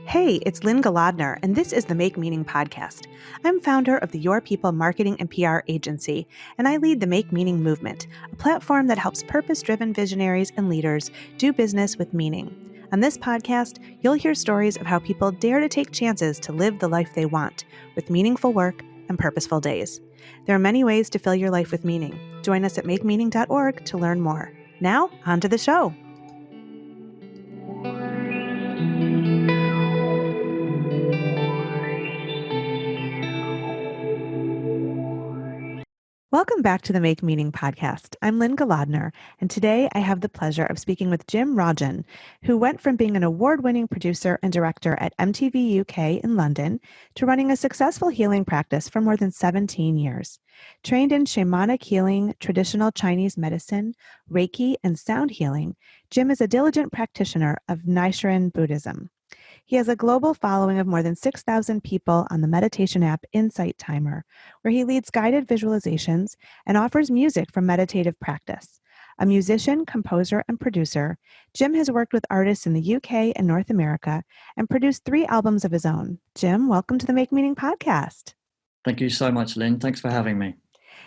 Hey, it's Lynn Galadner, and this is the Make Meaning podcast. I'm founder of the Your People marketing and PR agency, and I lead the Make Meaning movement, a platform that helps purpose-driven visionaries and leaders do business with meaning. On this podcast, you'll hear stories of how people dare to take chances to live the life they want, with meaningful work and purposeful days. There are many ways to fill your life with meaning. Join us at makemeaning.org to learn more. Now, on to the show. Welcome back to the Make Meaning podcast. I'm Lynn Galadner, and today I have the pleasure of speaking with Jim Rajan, who went from being an award-winning producer and director at MTV UK in London to running a successful healing practice for more than 17 years. Trained in shamanic healing, traditional Chinese medicine, Reiki, and sound healing, Jim is a diligent practitioner of Nichiren Buddhism. He has a global following of more than 6,000 people on the meditation app Insight Timer, where he leads guided visualizations and offers music from meditative practice. A musician, composer, and producer, Jim has worked with artists in the UK and North America and produced 3 albums of his own. Jim, welcome to the Make Meaning podcast. Thank you so much, Lynn. Thanks for having me.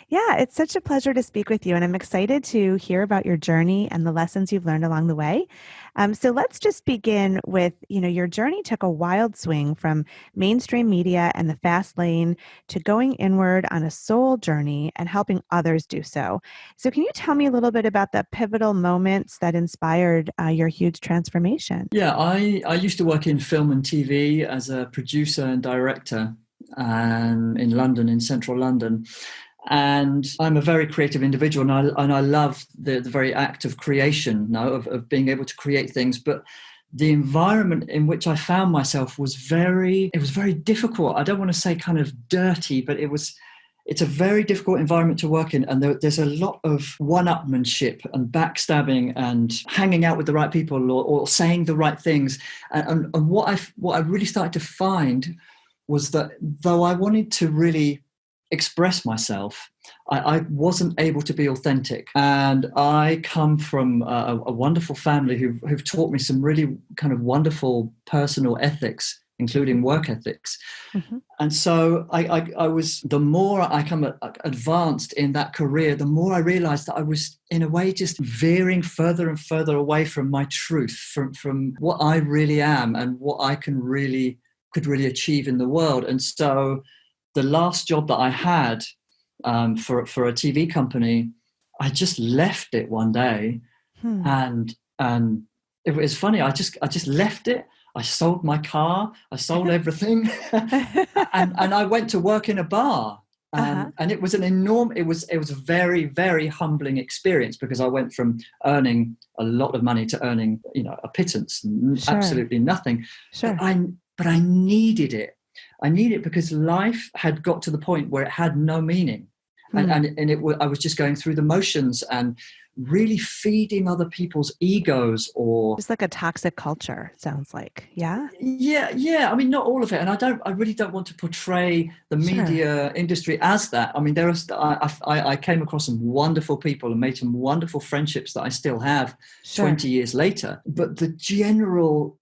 Yeah, it's such a pleasure to speak with you, and I'm excited to hear about your journey and the lessons you've learned along the way. So let's just begin with, your journey took a wild swing from mainstream media and the fast lane to going inward on a soul journey and helping others do so. So can you tell me a little bit about the pivotal moments that inspired your huge transformation? Yeah, I used to work in film and TV as a producer and director in London, in central London. And I'm a very creative individual, and I love the very act of creation, of being able to create things. But the environment in which I found myself was very difficult. I don't want to say kind of dirty, but it's a very difficult environment to work in. And there's a lot of one-upmanship and backstabbing and hanging out with the right people or saying the right things. And what I really started to find was that though I wanted to really express myself, I wasn't able to be authentic. And I come from a wonderful family who've taught me some really kind of wonderful personal ethics, including work ethics. Mm-hmm. And so I was, the more I advanced in that career, the more I realized that I was in a way just veering further and further away from my truth, from what I really am and what I could really achieve in the world. And so the last job that I had for a TV company, I just left it one day, and it was funny. I just left it. I sold my car. I sold everything, and I went to work in a bar. And it was it was a very, very humbling experience, because I went from earning a lot of money to earning a pittance, absolutely nothing. Sure. But I needed it. I needed it because life had got to the point where it had no meaning. And I was just going through the motions and really feeding other people's egos, or it's like a toxic culture, sounds like. Yeah. Yeah. I mean, not all of it. And I really don't want to portray the media industry as that. I mean, I came across some wonderful people and made some wonderful friendships that I still have 20 years later. But the general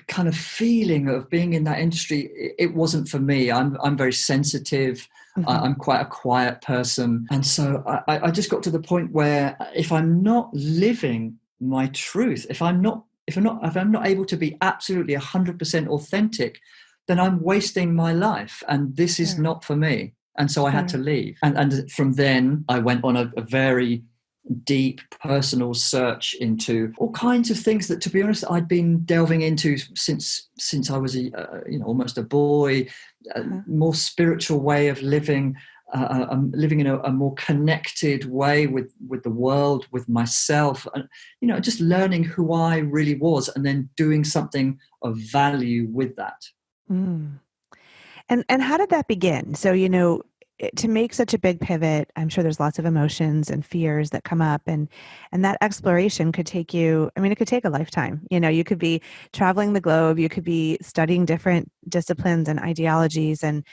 kind of feeling of being in that industry, it wasn't for me. I'm very sensitive. Mm-hmm. I'm quite a quiet person. And so I just got to the point where if I'm not living my truth, if I'm not able to be absolutely 100% authentic, then I'm wasting my life. And this is not for me. And so I had to leave. And from then I went on a very deep personal search into all kinds of things that, to be honest, I'd been delving into since I was almost a boy. A more spiritual way of living, living in a more connected way with the world, with myself, and just learning who I really was, and then doing something of value with that. And how did that begin? So to make such a big pivot, I'm sure there's lots of emotions and fears that come up, and that exploration could take you, it could take a lifetime. You could be traveling the globe, you could be studying different disciplines and ideologies and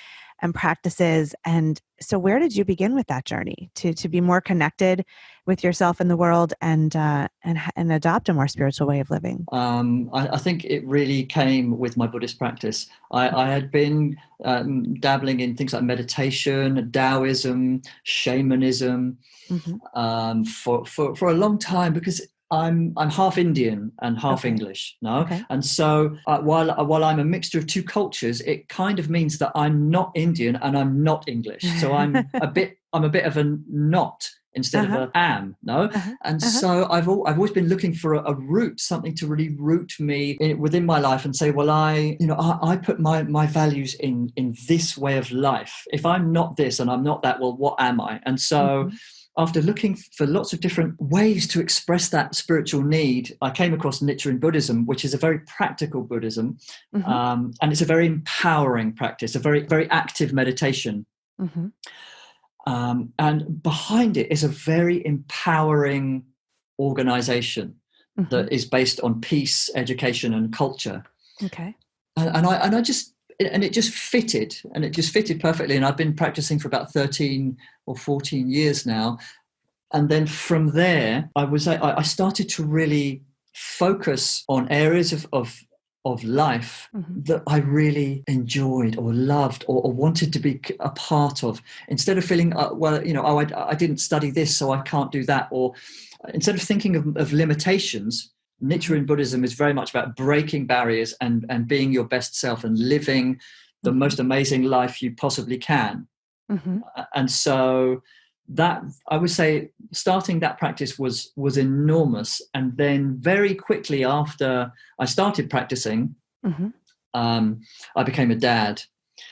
practices. And so where did you begin with that journey to be more connected with yourself and the world, and adopt a more spiritual way of living? I think it really came with my Buddhist practice. I had been dabbling in things like meditation, Taoism, shamanism, Mm-hmm. for a long time, because I'm half Indian and half Okay. English, no, Okay. and so while I'm a mixture of two cultures, it kind of means that I'm not Indian and I'm not English. So I'm a bit of a not instead of Uh-huh. a am, no. Uh-huh. And Uh-huh. so I've always been looking for a root, something to really root me within my life and say, well, I put my values in this way of life. If I'm not this and I'm not that, well, what am I? And so Mm-hmm. after looking for lots of different ways to express that spiritual need, I came across Nichiren Buddhism, which is a very practical Buddhism. Mm-hmm. And it's a very empowering practice, a very, very active meditation. Mm-hmm. And behind it is a very empowering organization Mm-hmm. that is based on peace, education, and culture. Okay. And it just fitted perfectly. And I've been practicing for about 13 or 14 years now. And then from there, I started to really focus on areas of life Mm-hmm. that I really enjoyed or loved or wanted to be a part of. Instead of feeling, I didn't study this, so I can't do that. Or instead of thinking of limitations, Nichiren Buddhism is very much about breaking barriers and being your best self and living the Mm-hmm. most amazing life you possibly can. Mm-hmm. And so that, I would say, starting that practice was enormous. And then very quickly after I started practicing, Mm-hmm. I became a dad.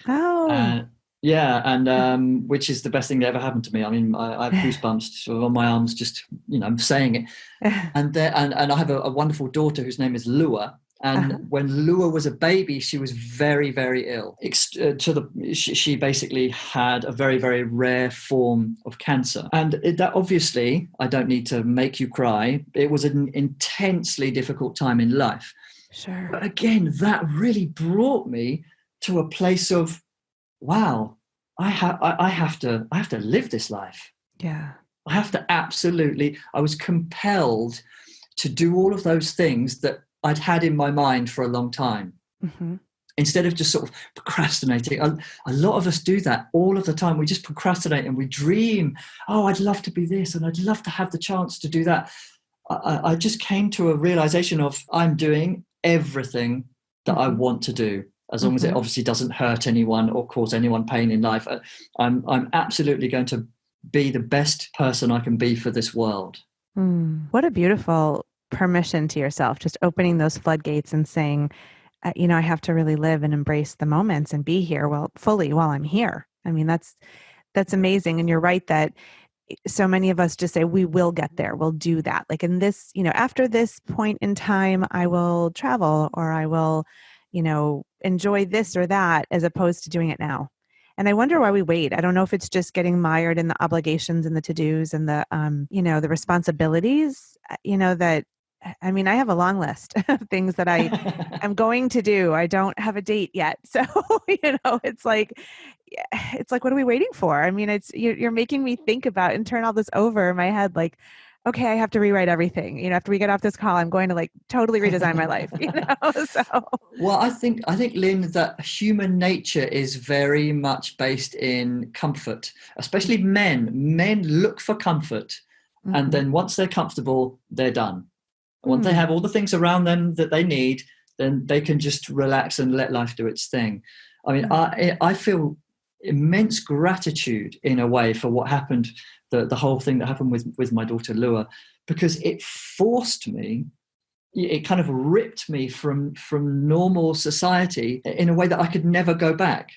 Oh. Yeah, and which is the best thing that ever happened to me. I mean, I have goosebumps sort of on my arms just I'm saying it. And I have a wonderful daughter whose name is Lua. And Uh-huh. when Lua was a baby, she was very, very ill. She basically had a very, very rare form of cancer. And that, obviously, I don't need to make you cry. It was an intensely difficult time in life. Sure. But again, that really brought me to a place of, wow, I have to live this life. Yeah. I have to I was compelled to do all of those things that I'd had in my mind for a long time. Mm-hmm. Instead of just sort of procrastinating. A lot of us do that all of the time. We just procrastinate and we dream, oh, I'd love to be this and I'd love to have the chance to do that. I just came to a realization of, I'm doing everything that I want to do, as long as it obviously doesn't hurt anyone or cause anyone pain in life. I'm absolutely going to be the best person I can be for this world. What a beautiful permission to yourself, just opening those floodgates and saying, I have to really live and embrace the moments and be here fully while I'm here. I mean, that's amazing. And you're right that so many of us just say, we will get there. We'll do that. Like in this, after this point in time, I will travel or I will, enjoy this or that, as opposed to doing it now. And I wonder why we wait. I don't know if it's just getting mired in the obligations and the to-dos and the responsibilities, that, I mean, I have a long list of things that I am going to do. I don't have a date yet. So, it's like, what are we waiting for? I mean, you're making me think about and turn all this over in my head. Like, okay, I have to rewrite everything. After we get off this call, I'm going to totally redesign my life, so. Well, I think, Lynn, that human nature is very much based in comfort, especially men. Men look for comfort. And then once they're comfortable, they're done. Once they have all the things around them that they need, then they can just relax and let life do its thing. I mean, I feel immense gratitude in a way for what happened, the whole thing that happened with my daughter Lua, because it forced me, it kind of ripped me from normal society in a way that I could never go back.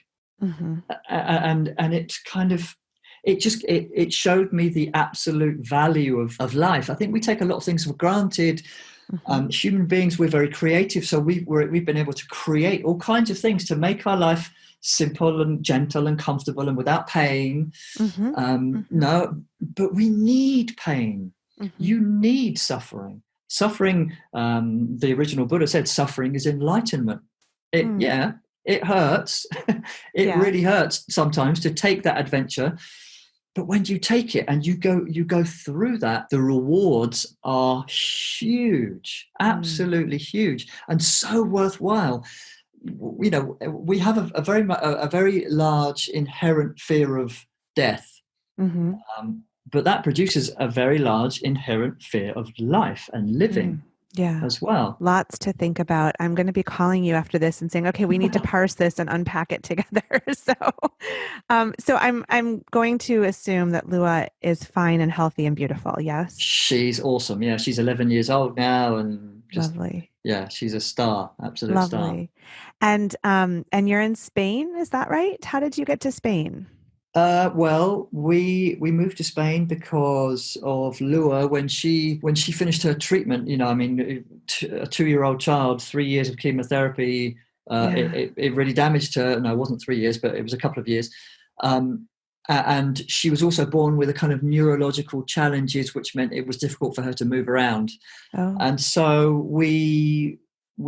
And it kind of, it showed me the absolute value of life. I think we take a lot of things for granted. Human beings, we're very creative, so we've been able to create all kinds of things to make our life simple and gentle and comfortable and without pain. No, but we need pain. You need suffering. Suffering, the original Buddha said, suffering is enlightenment. It hurts. It really hurts sometimes to take that adventure. but when you take it and you go through that, the rewards are huge, absolutely huge, and so worthwhile. You know, we have a very large inherent fear of death, Mm-hmm. but that produces a very large inherent fear of life and living Yeah. as well. Lots to think about. I'm going to be calling you after this and saying, okay, we need to parse this and unpack it together. So I'm going to assume that Lua is fine and healthy and beautiful. Yes. She's awesome. Yeah, she's 11 years old now, and just, Lovely. yeah, she's a star, absolute star. Lovely. And you're in Spain, is that right? How did you get to Spain? Well, we moved to Spain because of Lua when she finished her treatment. You know, I mean, a 2-year-old child, 3 years of chemotherapy, Yeah. it really damaged her. No, it wasn't 3 years, but it was a couple of years. Um, and she was also born with a kind of neurological challenges, which meant it was difficult for her to move around. Oh. And so we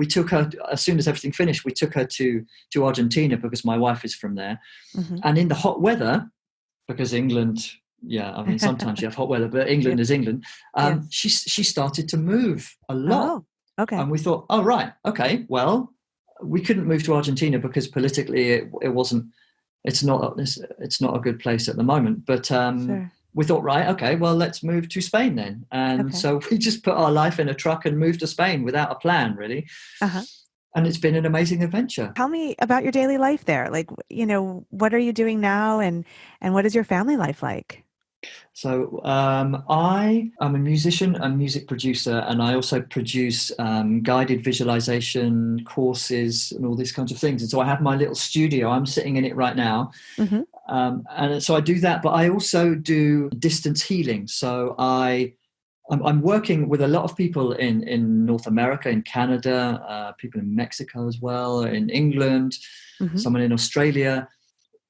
took her as soon as everything finished. We took her to Argentina because my wife is from there, Hmm. and in the hot weather, because England, yeah, I mean, sometimes you have hot weather, but Yeah. England is England. Yes. She started to move a lot, Oh, okay. and we thought, oh right, okay, well, we couldn't move to Argentina because politically it wasn't. It's not a good place at the moment. But Sure. we thought, right, okay, well, let's move to Spain then. And Okay. so we just put our life in a truck and moved to Spain without a plan, really. Uh-huh. And it's been an amazing adventure. Tell me about your daily life there. Like, what are you doing now and what is your family life like? So I am a musician and music producer, and I also produce guided visualization courses and all these kinds of things. And so I have my little studio. I'm sitting in it right now. Hmm. And so I do that, but I also do distance healing. So I'm working with a lot of people in North America, in Canada, people in Mexico as well, in England, Hmm. someone in Australia,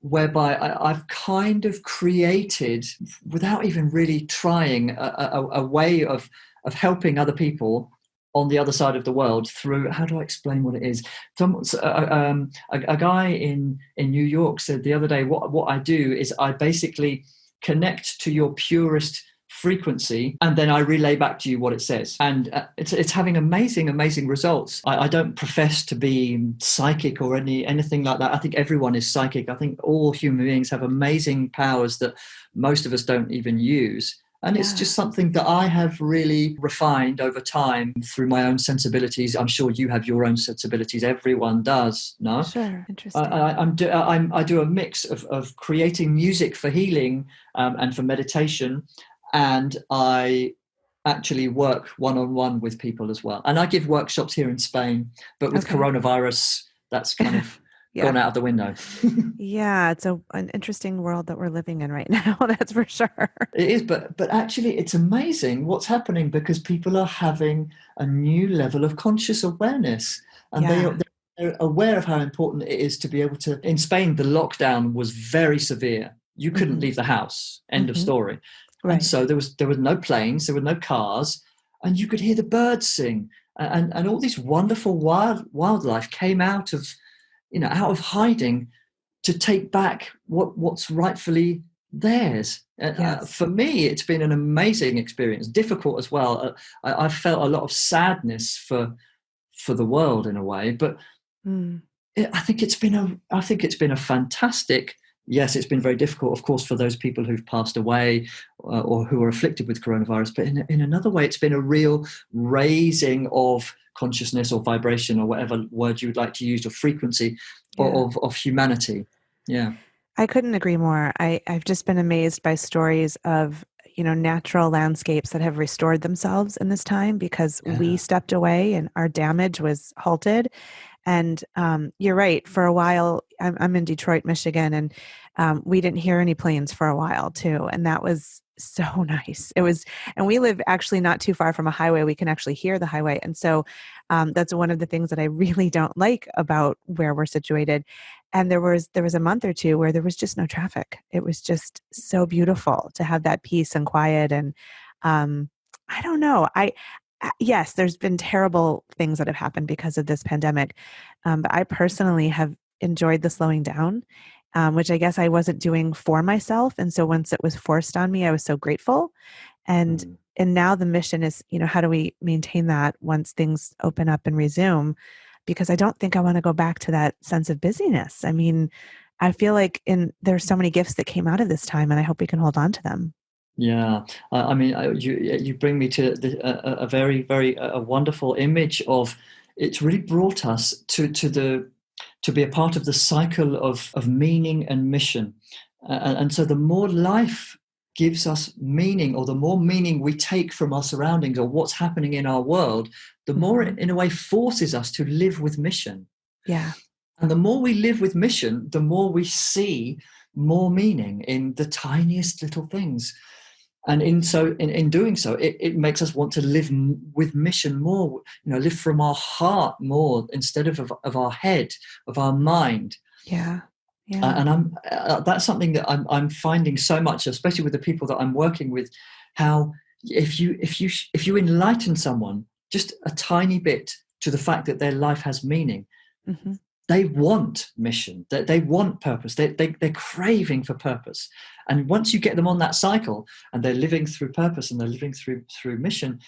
whereby I've kind of created, without even really trying, a way of helping other people on the other side of the world through, how do I explain what it is? A guy in New York said the other day, what I do is I basically connect to your purest frequency, and then I relay back to you what it says, and it's having amazing results. I don't profess to be psychic or anything like that. I think everyone is psychic. I think all human beings have amazing powers that most of us don't even use. And it's Yeah. just something that I have really refined over time through my own sensibilities. I'm sure you have your own sensibilities. Everyone does, no? Sure. Interesting. I do a mix of creating music for healing and for meditation, and I actually work one-on-one with people as well. And I give workshops here in Spain, but with Okay. coronavirus, that's kind of Yeah. gone out of the window. Yeah, it's an interesting world that we're living in right now, that's for sure. It is, but actually, it's amazing what's happening because people are having a new level of conscious awareness, and Yeah. they're aware of how important it is to be able to. In Spain, the lockdown was very severe. You couldn't Hmm. leave the house. End of Hmm. story. And Right. so there was no planes, there were no cars, and you could hear the birds sing, and all these wonderful wildlife came out of, out of hiding to take back what's rightfully theirs. Yes. For me, it's been an amazing experience, difficult as well. I've felt a lot of sadness for the world in a way, but Mm. I think it's been a fantastic. Yes, it's been very difficult, of course, for those people who've passed away or who are afflicted with coronavirus. But in another way, it's been a real raising of consciousness or vibration or whatever word you would like to use, or frequency Yeah. of humanity. Yeah. I couldn't agree more. I've just been amazed by stories of, natural landscapes that have restored themselves in this time because we Yeah. stepped away and our damage was halted. And you're right. For a while, I'm in Detroit, Michigan, and we didn't hear any planes for a while too. And that was so nice. It was, and we live actually not too far from a highway. We can actually hear the highway. And so that's one of the things that I really don't like about where we're situated. And there was a month or two where there was just no traffic. It was just so beautiful to have that peace and quiet. And um, I don't know. Yes, there's been terrible things that have happened because of this pandemic. But I personally have enjoyed the slowing down which I guess I wasn't doing for myself. And so once it was forced on me, I was so grateful. And Mm. and now the mission is, how do we maintain that once things open up and resume? Because I don't think I want to go back to that sense of busyness. I mean, I feel like there's so many gifts that came out of this time, and I hope we can hold on to them. Yeah, I mean, you bring me to a very, very a wonderful image of it's really brought us to be a part of the cycle of meaning and mission, and so the more life gives us meaning, or the more meaning we take from our surroundings or what's happening in our world, the more it, in a way, forces us to live with mission. Yeah. And the more we live with mission, the more we see more meaning in the tiniest little things. And in doing so, it makes us want to live with mission more, live from our heart more instead of our head, of our mind. Yeah. Yeah. And that's something that I'm finding so much, especially with the people that I'm working with, how if you enlighten someone just a tiny bit to the fact that their life has meaning, Mm-hmm. they want mission, they want purpose, they're craving for purpose. And once you get them on that cycle and they're living through purpose and they're living through mission,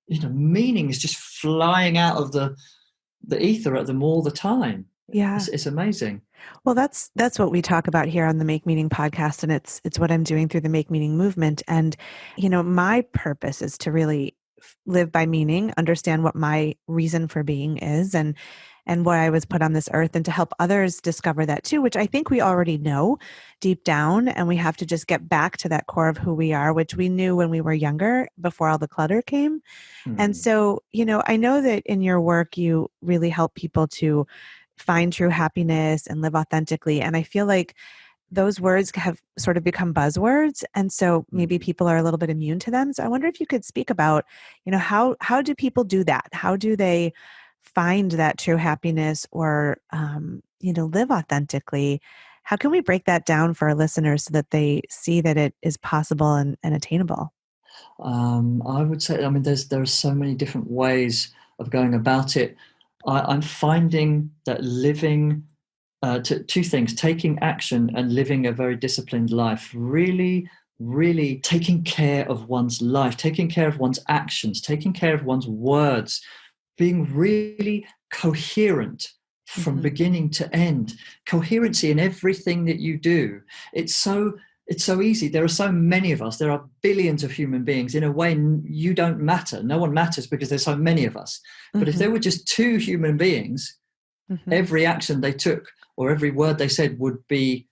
meaning is just flying out of the ether at them all the time. Yeah. It's amazing. Well, that's what we talk about here on the Make Meaning podcast, and it's what I'm doing through the Make Meaning movement. And my purpose is to really live by meaning, understand what my reason for being is, and why I was put on this earth, and to help others discover that too, which I think we already know deep down, and we have to just get back to that core of who we are, which we knew when we were younger before all the clutter came. And so, I know that in your work, you really help people to find true happiness and live authentically. And I feel like those words have sort of become buzzwords. And so maybe people are a little bit immune to them. So I wonder if you could speak about, how do people do that? How do they find that true happiness, or, live authentically? How can we break that down for our listeners so that they see that it is possible and attainable? I would say, there are so many different ways of going about it. I'm finding that living, two things: taking action and living a very disciplined life. Really, really taking care of one's life, taking care of one's actions, taking care of one's words, being really coherent from beginning to end. Coherency in everything that you do. It's so easy. There are so many of us. There are billions of human beings. In a way, you don't matter. No one matters because there's so many of us. But if there were just two human beings, every action they took or every word they said would be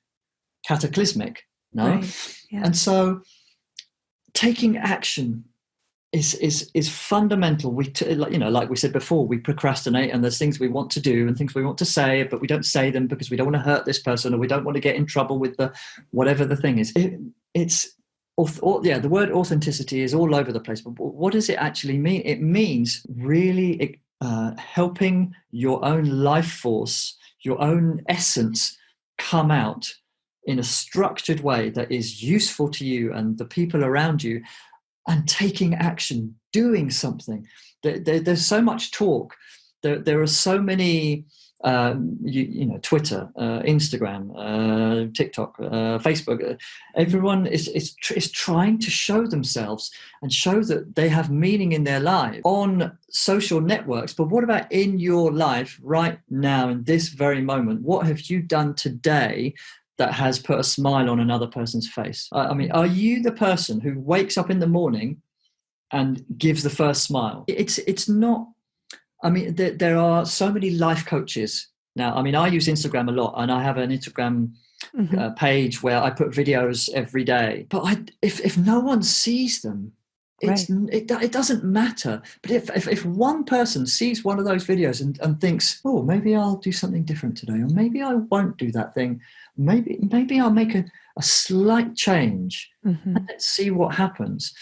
cataclysmic. No? Right. Yeah. And so taking action is fundamental. Like we said before, we procrastinate, and there's things we want to do and things we want to say, but we don't say them because we don't want to hurt this person, or we don't want to get in trouble with whatever the thing is. The word authenticity is all over the place, but what does it actually mean? It means really helping your own life force, your own essence come out in a structured way that is useful to you and the people around you, and taking action, doing something. There's so much talk. There are so many, Twitter, Instagram, TikTok, Facebook. Everyone is trying to show themselves and show that they have meaning in their life on social networks. But what about in your life right now, in this very moment? What have you done today that has put a smile on another person's face? Are you the person who wakes up in the morning and gives the first smile? It's not. There are so many life coaches now. I use Instagram a lot, and I have an Instagram page where I put videos every day. But if no one sees them, it doesn't matter. But if one person sees one of those videos and thinks, oh, maybe I'll do something different today, or maybe I won't do that thing, maybe I'll make a slight change, and let's see what happens.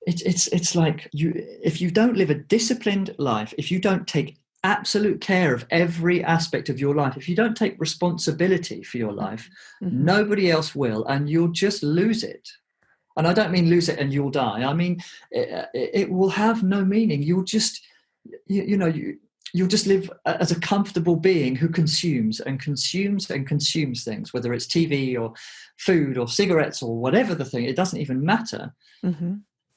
It's like if you don't live a disciplined life, if you don't take absolute care of every aspect of your life, if you don't take responsibility for your life, nobody else will, and you'll just lose it. And I don't mean lose it and you'll die. I mean, it will have no meaning. You'll just, you'll just live as a comfortable being who consumes and consumes and consumes things, whether it's TV or food or cigarettes or whatever the thing, it doesn't even matter. Mm-hmm.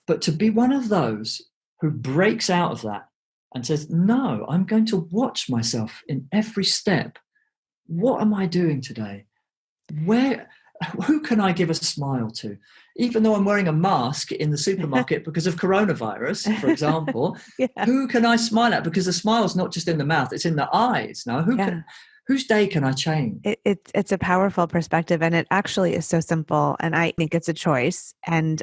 But to be one of those who breaks out of that and says, no, I'm going to watch myself in every step. What am I doing today? Who can I give a smile to? Even though I'm wearing a mask in the supermarket because of coronavirus, for example, Yeah. who can I smile at? Because the smile's not just in the mouth, it's in the eyes. Now, whose day can I change? It's a powerful perspective, and it actually is so simple. And I think it's a choice. And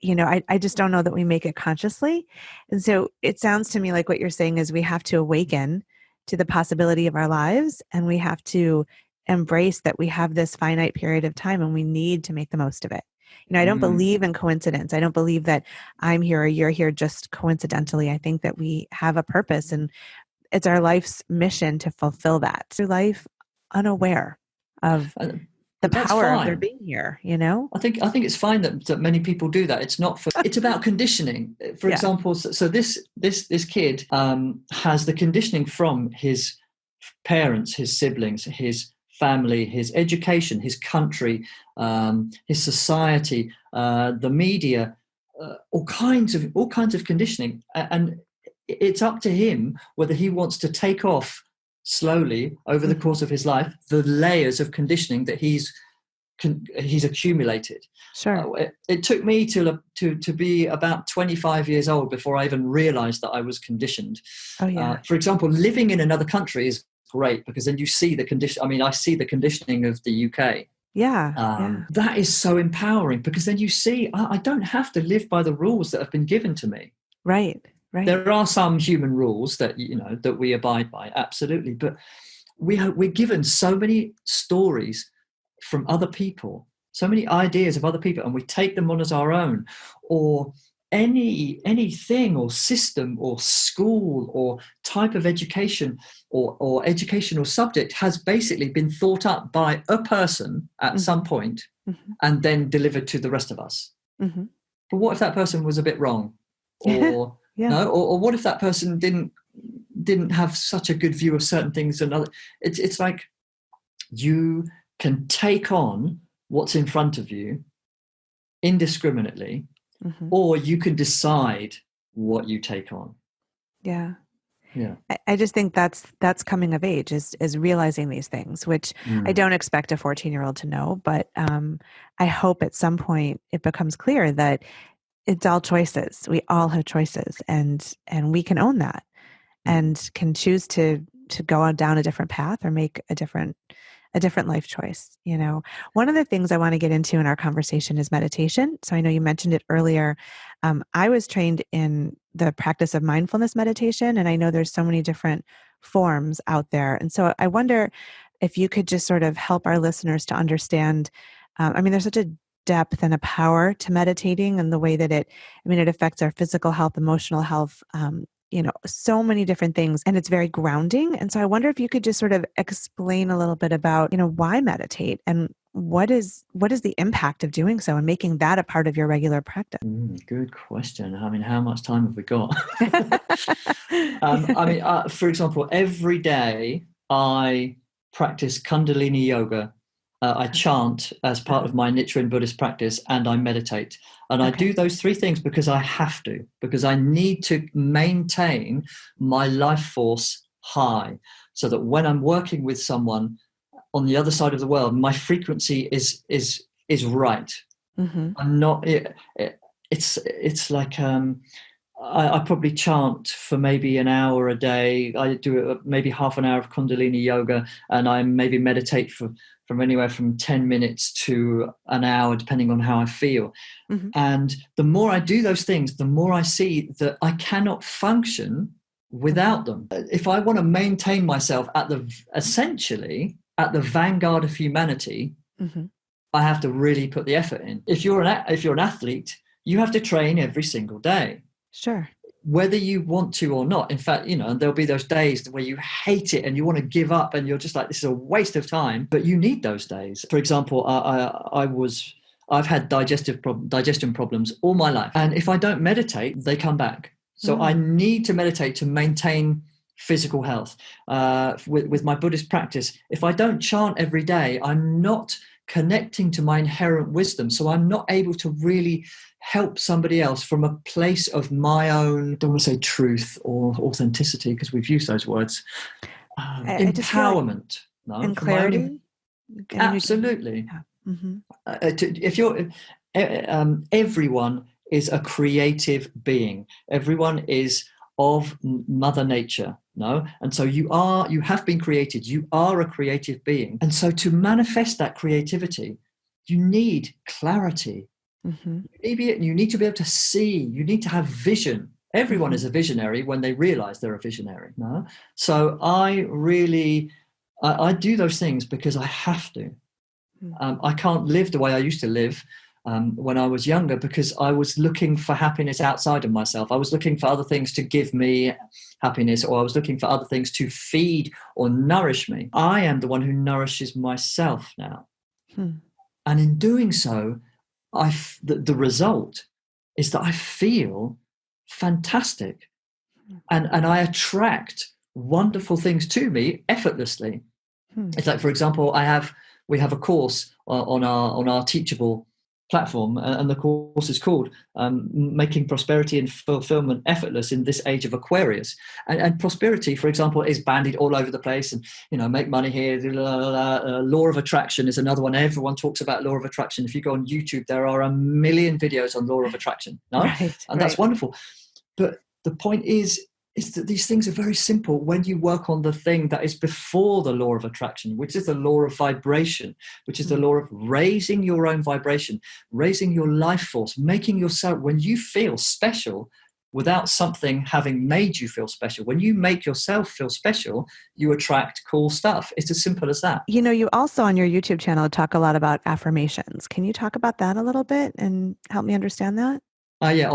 I just don't know that we make it consciously. And so it sounds to me like what you're saying is we have to awaken to the possibility of our lives, and we have to embrace that we have this finite period of time and we need to make the most of it. I don't believe in coincidence. I don't believe that I'm here or you're here just coincidentally. I think that we have a purpose, and it's our life's mission to fulfill that through life unaware of the power of their being here, I think it's fine that many people do that. It's about conditioning. For example, so this kid has the conditioning from his parents, his siblings, his family, his education, his country, his society, the media, all kinds of conditioning, and it's up to him whether he wants to take off slowly over the course of his life the layers of conditioning that he's accumulated. Sure. It took me to be about 25 years old before I even realized that I was conditioned. Oh yeah. For example, living in another country is great because then you see the condition. I mean, I see the conditioning of the UK. Yeah. That is so empowering because then you see I don't have to live by the rules that have been given to me. Right. There are some human rules that that we abide by, absolutely, but we're given so many stories from other people, so many ideas of other people, and we take them on as our own, or anything or system or school or type of education or educational subject has basically been thought up by a person at some point and then delivered to the rest of us. But what if that person was a bit wrong? Or no, or what if that person didn't have such a good view of certain things and other? It's like you can take on what's in front of you indiscriminately, or you can decide what you take on. Yeah. I just think that's coming of age is realizing these things, which I don't expect a 14-year-old to know, but I hope at some point it becomes clear that it's all choices. We all have choices, and we can own that and can choose to go down a different path or make a different life choice. One of the things I want to get into in our conversation is meditation. So I know you mentioned it earlier. I was trained in the practice of mindfulness meditation, and I know there's so many different forms out there. And so I wonder if you could just sort of help our listeners to understand, there's such a depth and a power to meditating and the way that it affects our physical health, emotional health, so many different things, and it's very grounding. And so I wonder if you could just sort of explain a little bit about, why meditate and what is the impact of doing so and making that a part of your regular practice? Good question. How much time have we got? For example, every day I practice Kundalini yoga. I chant as part of my Nichiren Buddhist practice, and I meditate. And I do those three things because I have to, because I need to maintain my life force high so that when I'm working with someone on the other side of the world, my frequency is right. I'm not, it's like, I probably chant for maybe an hour a day. I do maybe half an hour of Kundalini yoga, and I maybe meditate from anywhere from 10 minutes to an hour, depending on how I feel. And the more I do those things, the more I see that I cannot function without them. If I want to maintain myself essentially at the vanguard of humanity, I have to really put the effort in. If you're an athlete, you have to train every single day. Sure. Whether you want to or not. In fact, there'll be those days where you hate it and you want to give up and you're just like, this is a waste of time, but you need those days. For example, I've had digestion problems all my life. And if I don't meditate, they come back. So I need to meditate to maintain physical health. With my Buddhist practice, if I don't chant every day, I'm not connecting to my inherent wisdom. So I'm not able to really help somebody else from a place of my own, I don't want to say truth or authenticity, because we've used those words, I just feel like, empowerment. No, and from my own, clarity. I mean, absolutely. yeah. Mm-hmm. If you're, everyone is a creative being. Everyone is of Mother Nature, no? And so you have been created. You are a creative being. And so to manifest that creativity, you need clarity. Mm-hmm. You need to be able to see. You need to have vision. Everyone is a visionary when they realize they're a visionary, no? So I do those things because I have to. I can't live the way I used to live when I was younger, because I was looking for happiness outside of myself. I was looking for other things to give me happiness, or I was looking for other things to feed or nourish me. I am the one who nourishes myself now. And in doing so, the result is that I feel fantastic, and I attract wonderful things to me effortlessly. It's like, for example, we have a course on our Teachable platform, and the course is called Making Prosperity and Fulfillment Effortless in This Age of Aquarius. And prosperity, for example, is bandied all over the place, and make money here. Law of attraction is another one. Everyone talks about law of attraction. If you go on YouTube, there are a million videos on law of attraction. No, right, and that's wonderful. But the point is that these things are very simple when you work on the thing that is before the law of attraction, which is the law of vibration, which is the law of raising your own vibration, raising your life force, making yourself, when you feel special without something having made you feel special. When you make yourself feel special, you attract cool stuff. It's as simple as that. You also on your YouTube channel talk a lot about affirmations. Can you talk about that a little bit and help me understand that? Yeah,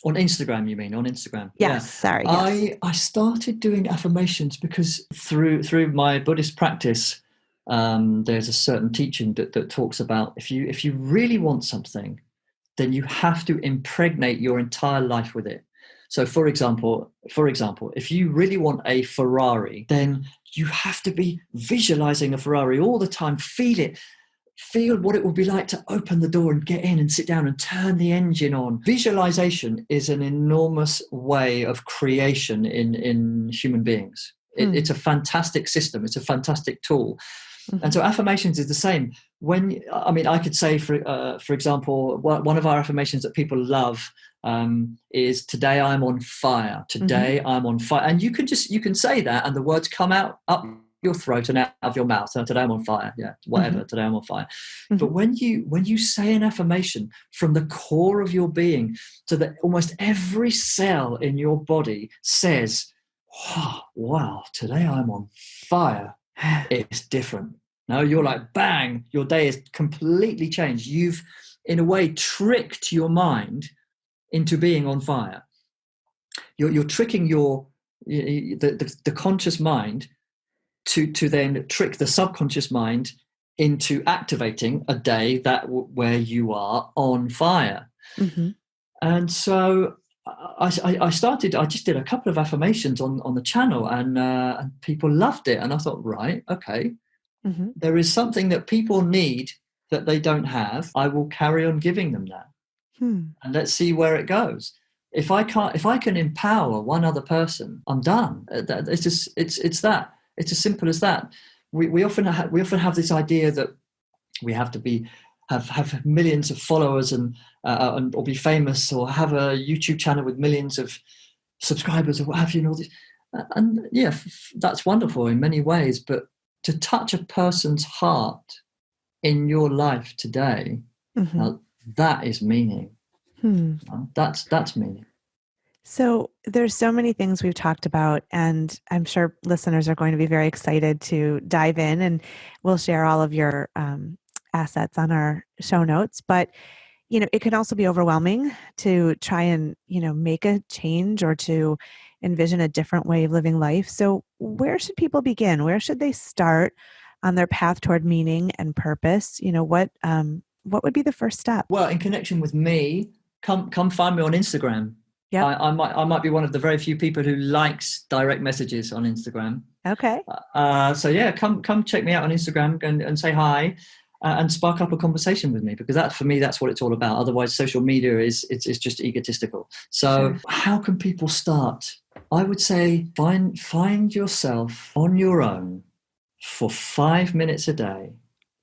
on Instagram, you mean? On Instagram? Yes, Yeah. sorry. Yes. I started doing affirmations because through my Buddhist practice, there's a certain teaching that talks about if you really want something, then you have to impregnate your entire life with it. So, for example, if you really want a Ferrari, then you have to be visualizing a Ferrari all the time. Feel it. Feel what it would be like to open the door and get in and sit down and turn the engine on. Visualization is an enormous way of creation in human beings. It's a fantastic system. It's a fantastic tool. And so affirmations is the same. I could say, for example, one of our affirmations that people love is "Today I'm on fire." Today I'm on fire, and you can say that, and the words come out up your throat and out of your mouth. So today I'm on fire. Yeah, whatever. Today I'm on fire. But when you say an affirmation from the core of your being, so that almost every cell in your body says, "Oh, wow, today I'm on fire," it's different. No, you're like, bang, your day is completely changed. You've, in a way, tricked your mind into being on fire. You're tricking the conscious mind to then trick the subconscious mind into activating a day where you are on fire. And so I just did a couple of affirmations on the channel, and people loved it. And I thought, right, okay, there is something that people need that they don't have. I will carry on giving them that, and let's see where it goes. If I can empower one other person, I'm done. It's that. It's as simple as that. We often have this idea that we have to have millions of followers and or be famous, or have a YouTube channel with millions of subscribers, or what have you, and all this. And yeah, that's wonderful in many ways, but to touch a person's heart in your life today, that is meaning. That's meaning. So there's so many things we've talked about, and I'm sure listeners are going to be very excited to dive in, and we'll share all of your assets on our show notes. But, it can also be overwhelming to try and, make a change or to envision a different way of living life. So where should people begin? Where should they start on their path toward meaning and purpose? What would be the first step? Well, in connection with me, come find me on Instagram. Yep. I might be one of the very few people who likes direct messages on Instagram. Okay. So yeah, come check me out on Instagram and say hi. And spark up a conversation with me, because that, for me, that's what it's all about. Otherwise, social media is just egotistical. So Sure. how can people start? I would say find yourself on your own for 5 minutes a day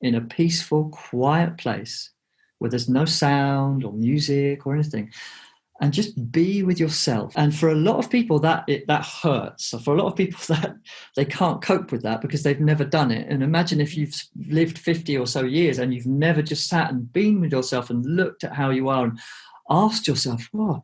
in a peaceful, quiet place where there's no sound or music or anything, and just be with yourself. And for a lot of people, that hurts. So for a lot of people, that they can't cope with that because they've never done it. And imagine if you've lived 50 or so years and you've never just sat and been with yourself and looked at how you are and asked yourself, "Oh,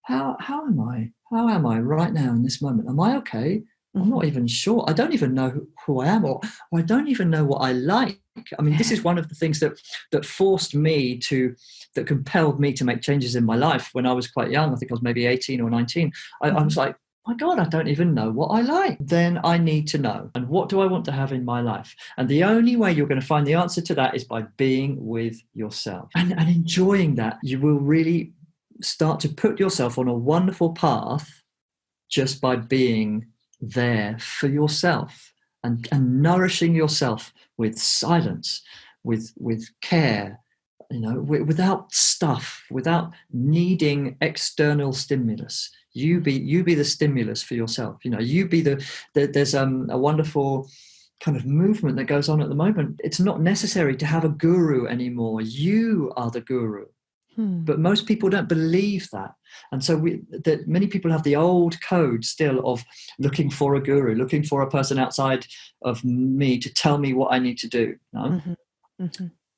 how am I? How am I right now in this moment? Am I okay? I'm not even sure. I don't even know who I am, or I don't even know what I like." I mean, this is one of the things that forced me to, that compelled me to make changes in my life when I was quite young. I think I was maybe 18 or 19. I was like, my God, I don't even know what I like. Then I need to know. And what do I want to have in my life? And the only way you're going to find the answer to that is by being with yourself and enjoying that. You will really start to put yourself on a wonderful path just by being there for yourself and nourishing yourself with silence, with care, without stuff, without needing external stimulus. You be the stimulus for yourself. You be there's a wonderful kind of movement that goes on at the moment. It's not necessary to have a guru anymore. You are the guru. But most people don't believe that. And so many people have the old code still of looking for a guru, looking for a person outside of me to tell me what I need to do. No?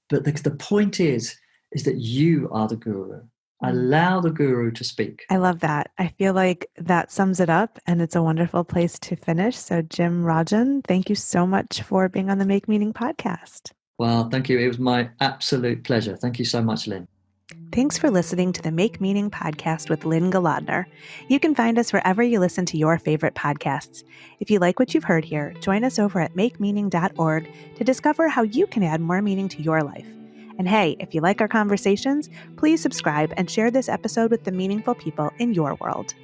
But the point is that you are the guru. Allow the guru to speak. I love that. I feel like that sums it up, and it's a wonderful place to finish. So Jim Rajan, thank you so much for being on the Make Meaning podcast. Well, thank you. It was my absolute pleasure. Thank you so much, Lynn. Thanks for listening to the Make Meaning podcast with Lynn Galadner. You can find us wherever you listen to your favorite podcasts. If you like what you've heard here, join us over at makemeaning.org to discover how you can add more meaning to your life. And hey, if you like our conversations, please subscribe and share this episode with the meaningful people in your world.